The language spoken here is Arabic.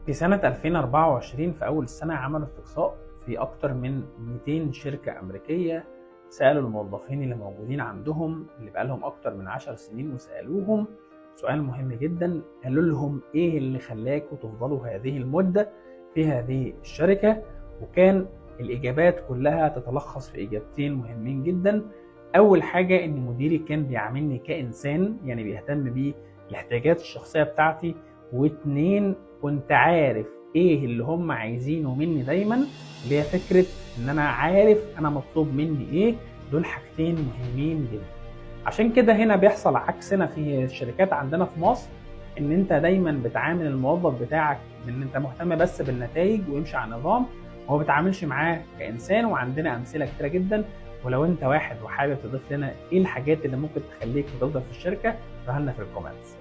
في سنة 2024 في أول السنة عملوا استقصاء في أكتر من 200 شركة أمريكية. سألوا الموظفين اللي موجودين عندهم اللي بقالهم أكتر من 10 سنين وسألوهم سؤال مهم جدا، قالوا لهم إيه اللي خلاكوا تفضلوا هذه المدة في هذه الشركة؟ وكان الإجابات كلها تتلخص في إجابتين مهمين جدا. أول حاجة إن مديري كان بيعاملني كإنسان، يعني بيهتم بالاحتياجات الشخصية بتاعتي، واتنين كنت عارف ايه اللي هم عايزينه مني دايما، اللي هي فكرة ان انا عارف انا مطلوب مني ايه. دول حاجتين مهمين جدا. عشان كده هنا بيحصل عكسنا في الشركات عندنا في مصر، ان انت دايما بتعامل الموظف بتاعك بان انت مهتم بس بالنتائج ويمشي على النظام، وما بتعاملش معاه كإنسان. وعندنا امثلة كتيرة جدا. ولو انت واحد وحابب تضيف لنا ايه الحاجات اللي ممكن تخليك تفضل في الشركة، قولها لنا في الكومنتس.